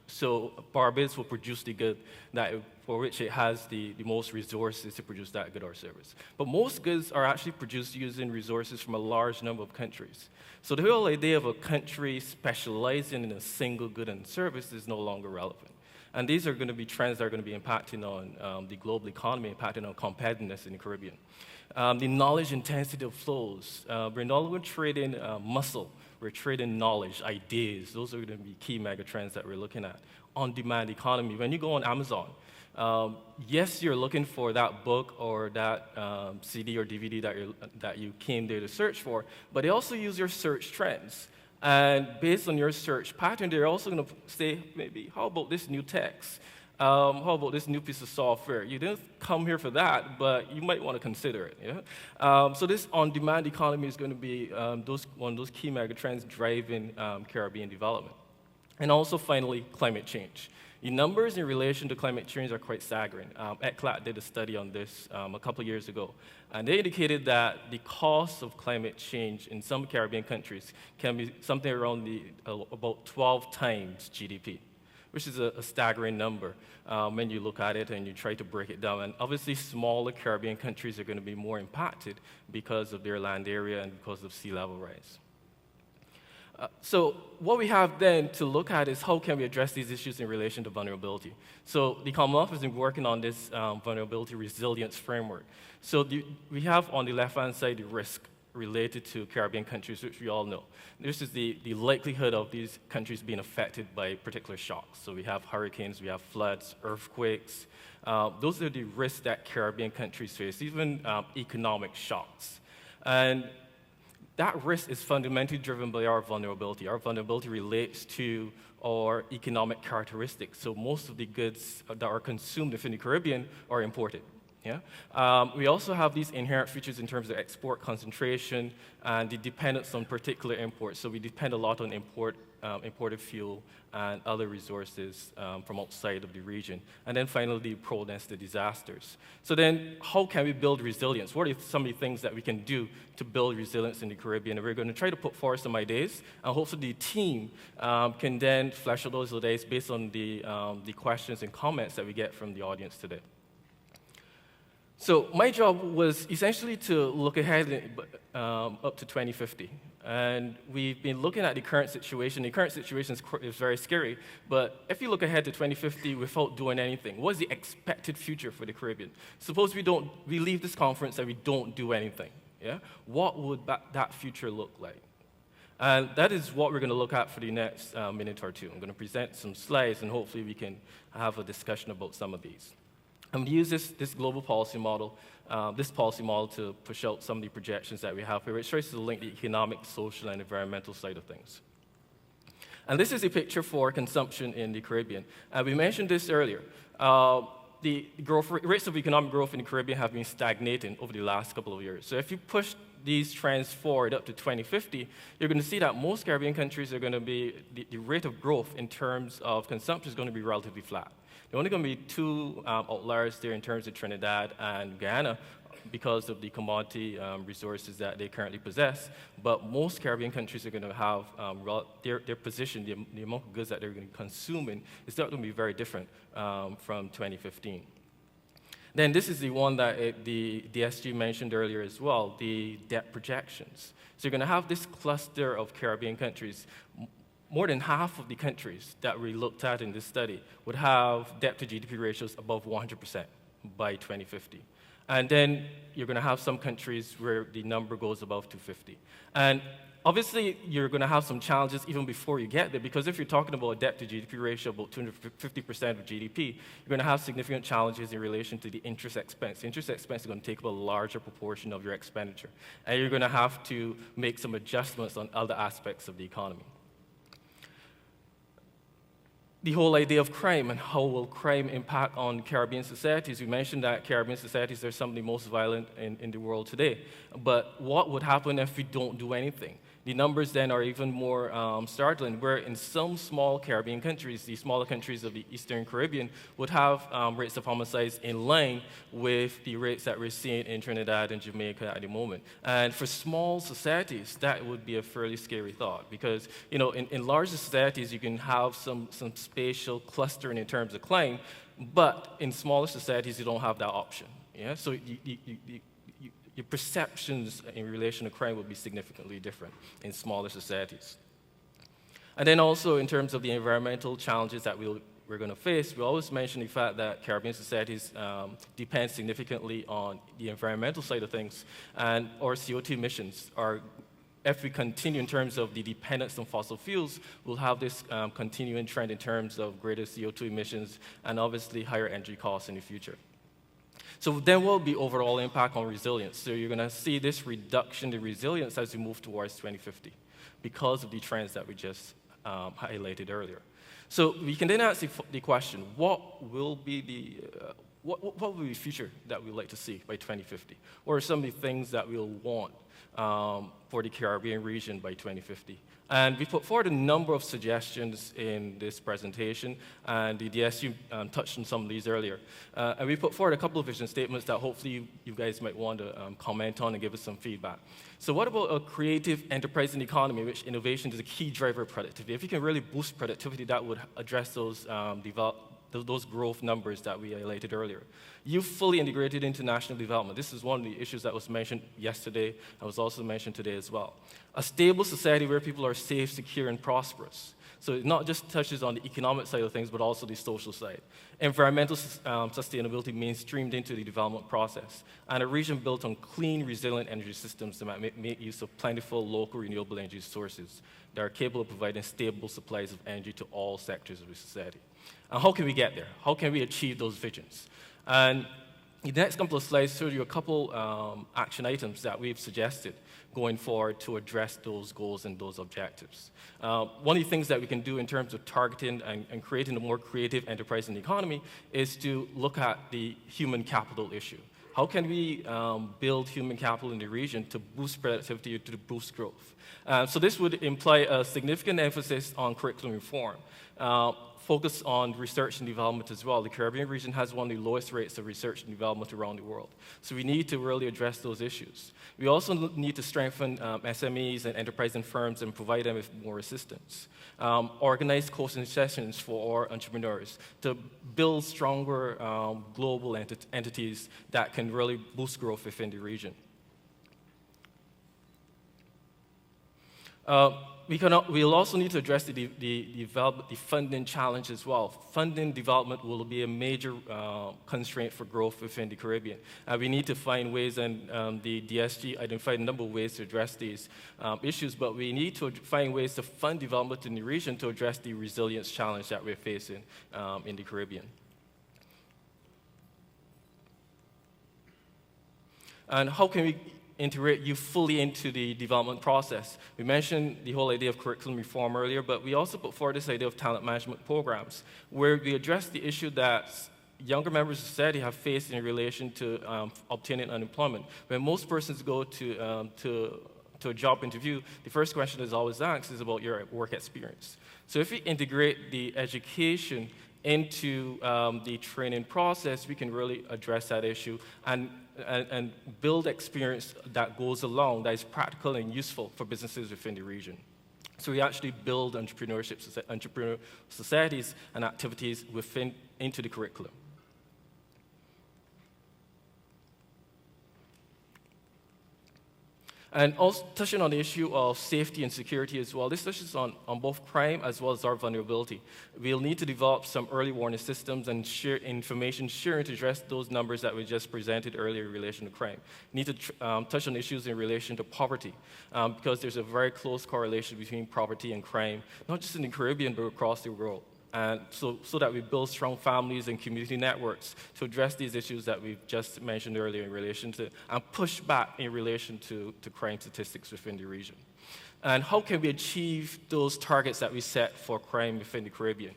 So Barbados will produce the good for which it has the most resources to produce that good or service. But most goods are actually produced using resources from a large number of countries. So the whole idea of a country specializing in a single good and service is no longer relevant. And these are going to be trends that are going to be impacting on the global economy, impacting on competitiveness in the Caribbean. The knowledge intensity of flows. We're no longer trading muscle. We're trading knowledge, ideas. Those are going to be key mega trends that we're looking at. On-demand economy. When you go on Amazon, yes, you're looking for that book or that CD or DVD that you came there to search for, but they also use your search trends. And based on your search pattern, they're also going to say, maybe, how about this new text? How about this new piece of software? You didn't come here for that, but you might want to consider it. Yeah? So this on-demand economy is going to be one of those key mega trends driving Caribbean development. And also, finally, climate change. The numbers in relation to climate change are quite staggering. ECLAT did a study on this a couple of years ago, and they indicated that the cost of climate change in some Caribbean countries can be something around about 12 times GDP, which is a staggering number when you look at it and you try to break it down. And obviously, smaller Caribbean countries are going to be more impacted because of their land area and because of sea level rise. So what we have then to look at is how can we address these issues in relation to vulnerability. So the Commonwealth has been working on this vulnerability resilience framework. So we have on the left-hand side the risk related to Caribbean countries, which we all know. This is the likelihood of these countries being affected by particular shocks. So we have hurricanes, we have floods, earthquakes. Those are the risks that Caribbean countries face, even economic shocks. And that risk is fundamentally driven by our vulnerability. Our vulnerability relates to our economic characteristics. So most of the goods that are consumed within the Caribbean are imported. Yeah? We also have these inherent features in terms of export concentration and the dependence on particular imports. So we depend a lot on imported fuel and other resources from outside of the region. And then finally, the proneness to disasters. So then how can we build resilience? What are some of the things that we can do to build resilience in the Caribbean? And we're going to try to put forward some ideas, and hopefully the team can then flesh out those ideas based on the questions and comments that we get from the audience today. So my job was essentially to look ahead up to 2050. And we've been looking at the current situation. The current situation is very scary. But if you look ahead to 2050 without doing anything, what is the expected future for the Caribbean? Suppose we leave this conference and we don't do anything. Yeah? What would that future look like? And that is what we're going to look at for the next minute or two. I'm going to present some slides, and hopefully we can have a discussion about some of these. I'm going to use this global policy model, to push out some of the projections that we have here, which tries to link the economic, social, and environmental side of things. And this is a picture for consumption in the Caribbean. And we mentioned this earlier. The rates of economic growth in the Caribbean have been stagnating over the last couple of years. So if you push these trends forward up to 2050, you're going to see that most Caribbean countries are going to be, the rate of growth in terms of consumption is going to be relatively flat. There are only going to be two outliers there in terms of Trinidad and Guyana because of the commodity resources that they currently possess. But most Caribbean countries are going to have their position, the amount of goods that they're going to be consuming is not going to be very different from 2015. Then this is the one that the DSG mentioned earlier as well, the debt projections. So you're going to have this cluster of Caribbean countries. More than half of the countries that we looked at in this study would have debt to GDP ratios above 100% by 2050. And then you're going to have some countries where the number goes above 250. And obviously, you're going to have some challenges even before you get there, because if you're talking about a debt to GDP ratio of about 250% of GDP, you're going to have significant challenges in relation to the interest expense. The interest expense is going to take up a larger proportion of your expenditure. And you're going to have to make some adjustments on other aspects of the economy. The whole idea of crime and how will crime impact on Caribbean societies. We mentioned that Caribbean societies are some of the most violent in the world today. But what would happen if we don't do anything? The numbers then are even more startling, where in some small Caribbean countries, the smaller countries of the Eastern Caribbean, would have rates of homicides in line with the rates that we're seeing in Trinidad and Jamaica at the moment. And for small societies, that would be a fairly scary thought, because in larger societies, you can have some spatial clustering in terms of crime, but in smaller societies, you don't have that option. Yeah? So your perceptions in relation to crime would be significantly different in smaller societies. And then also in terms of the environmental challenges that we're going to face, we always mention the fact that Caribbean societies depend significantly on the environmental side of things, and our CO2 emissions are, if we continue in terms of the dependence on fossil fuels, we'll have this continuing trend in terms of greater CO2 emissions and obviously higher energy costs in the future. So then what will be overall impact on resilience? So you're going to see this reduction in resilience as we move towards 2050 because of the trends that we just highlighted earlier. So we can then ask the question, what will be the future that we'd like to see by 2050? What are some of the things that we'll want for the Caribbean region by 2050? And we put forward a number of suggestions in this presentation, and the DSU touched on some of these earlier. And we put forward a couple of vision statements that hopefully you guys might want to comment on and give us some feedback. So what about a creative enterprise and economy, which innovation is a key driver of productivity? If you can really boost productivity, that would address those growth numbers that we highlighted earlier. Youth fully integrated international development. This is one of the issues that was mentioned yesterday and was also mentioned today as well. A stable society where people are safe, secure, and prosperous. So it not just touches on the economic side of things, but also the social side. Environmental sustainability mainstreamed into the development process. And a region built on clean, resilient energy systems that make use of plentiful, local, renewable energy sources that are capable of providing stable supplies of energy to all sectors of the society. And how can we get there? How can we achieve those visions? And the next couple of slides show you a couple action items that we've suggested going forward to address those goals and those objectives. One of the things that we can do in terms of targeting and creating a more creative enterprise in the economy is to look at the human capital issue. How can we build human capital in the region to boost productivity, to boost growth? So this would imply a significant emphasis on curriculum reform. Focus on research and development as well. The Caribbean region has one of the lowest rates of research and development around the world. So we need to really address those issues. We also need to strengthen SMEs and enterprise and firms and provide them with more assistance. Organize coaching sessions for our entrepreneurs to build stronger global entities that can really boost growth within the region. We'll also need to address the funding challenge as well. Funding development will be a major constraint for growth within the Caribbean. We need to find ways, and the DSG identified a number of ways to address these issues, but we need to find ways to fund development in the region to address the resilience challenge that we're facing in the Caribbean. And how can we integrate you fully into the development process? We mentioned the whole idea of curriculum reform earlier, but we also put forward this idea of talent management programs, where we address the issue that younger members of society have faced in relation to obtaining unemployment. When most persons go to a job interview, the first question that is always asked is about your work experience. So if we integrate the education into the training process, we can really address that issue and build experience that goes along, that is practical and useful for businesses within the region. So we actually build entrepreneur societies and activities into the curriculum. And also touching on the issue of safety and security as well, this touches on both crime as well as our vulnerability. We'll need to develop some early warning systems and share information sharing to address those numbers that we just presented earlier in relation to crime. We need to touch on issues in relation to poverty, because there's a very close correlation between poverty and crime, not just in the Caribbean, but across the world. And so that we build strong families and community networks to address these issues that we've just mentioned earlier in relation to, and push back in relation to crime statistics within the region. And how can we achieve those targets that we set for crime within the Caribbean?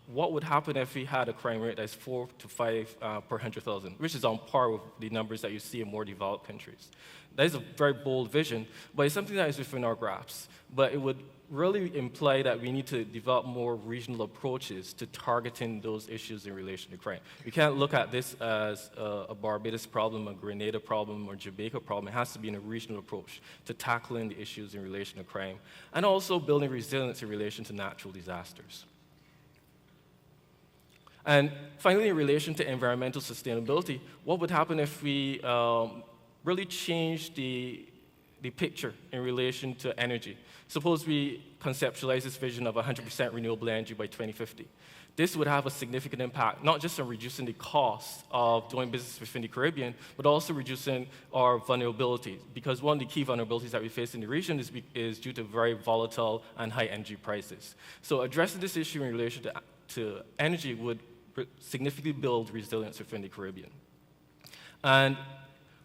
what would happen if we had a crime rate that's 4 to 5 per 100,000, which is on par with the numbers that you see in more developed countries. That is a very bold vision, but it's something that is within our grasp. But it would really imply that we need to develop more regional approaches to targeting those issues in relation to crime. We can't look at this as a Barbados problem, a Grenada problem, or Jamaica problem. It has to be in a regional approach to tackling the issues in relation to crime, and also building resilience in relation to natural disasters. And finally, in relation to environmental sustainability, what would happen if we really change the picture in relation to energy? Suppose we conceptualize this vision of 100% renewable energy by 2050. This would have a significant impact, not just on reducing the cost of doing business within the Caribbean, but also reducing our vulnerability. Because one of the key vulnerabilities that we face in the region is due to very volatile and high energy prices. So addressing this issue in relation to energy would significantly build resilience within the Caribbean. And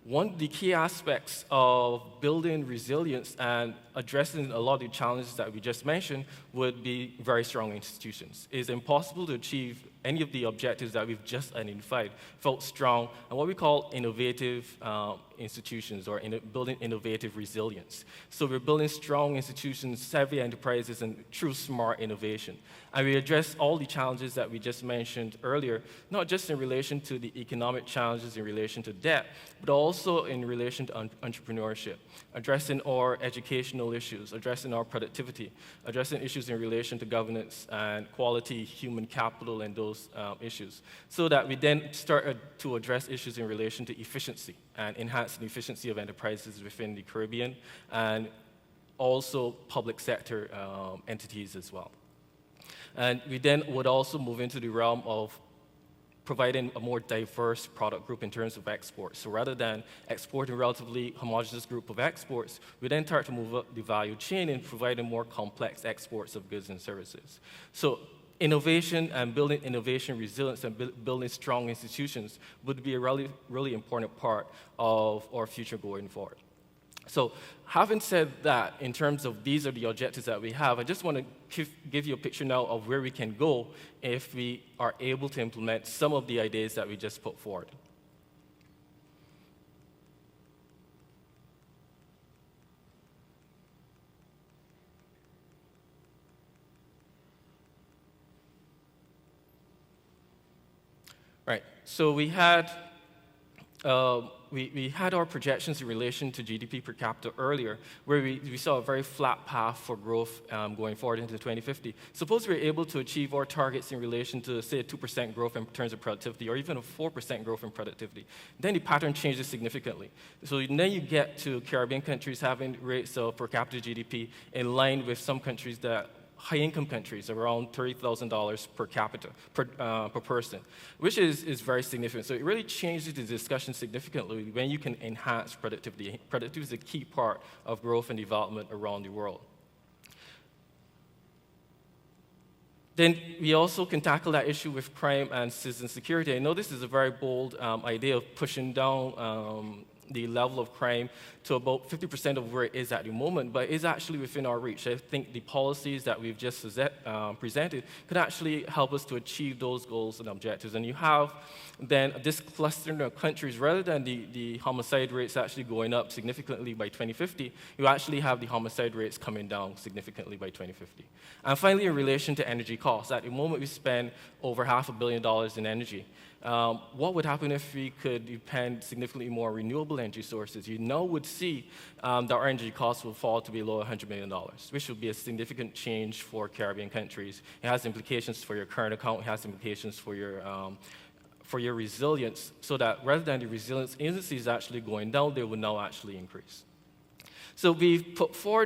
one of the key aspects of building resilience and addressing a lot of the challenges that we just mentioned would be very strong institutions. It is impossible to achieve any of the objectives that we've just identified without strong and what we call innovative institutions, or building innovative resilience. So we're building strong institutions, savvy enterprises, and true smart innovation. And we address all the challenges that we just mentioned earlier, not just in relation to the economic challenges in relation to debt, but also in relation to entrepreneurship, addressing our educational issues, addressing our productivity, addressing issues in relation to governance and quality, human capital, and those issues, so that we then start to address issues in relation to efficiency and enhancing the efficiency of enterprises within the Caribbean, and also public sector entities as well. And we then would also move into the realm of providing a more diverse product group in terms of exports. So rather than exporting a relatively homogeneous group of exports, we then start to move up the value chain and providing more complex exports of goods and services. So innovation and building innovation resilience and building strong institutions would be a really, really important part of our future going forward. So having said that, in terms of these are the objectives that we have, I just want to give you a picture now of where we can go if we are able to implement some of the ideas that we just put forward. Right, so we had our projections in relation to GDP per capita earlier, where we saw a very flat path for growth going forward into 2050. Suppose we're able to achieve our targets in relation to, say, a 2% growth in terms of productivity, or even a 4% growth in productivity. Then the pattern changes significantly. So then you get to Caribbean countries having rates of per capita GDP in line with some countries that high-income countries, around $30,000 per capita, per person, which is very significant. So it really changes the discussion significantly when you can enhance productivity. Productivity is a key part of growth and development around the world. Then we also can tackle that issue with crime and citizen security. I know this is a very bold idea of pushing down the level of crime to about 50% of where it is at the moment, but it's actually within our reach. I think the policies that we've just presented could actually help us to achieve those goals and objectives. And you have then this clustering of countries, rather than the homicide rates actually going up significantly by 2050, you actually have the homicide rates coming down significantly by 2050. And finally, in relation to energy costs, at the moment we spend over $500 million in energy. What would happen if we could depend significantly more on renewable energy sources? You now would see that our energy costs will fall to below $100 million, which would be a significant change for Caribbean countries. It has implications for your current account. It has implications for your resilience, so that rather than the resilience indices actually going down, they will now actually increase. So we've put forward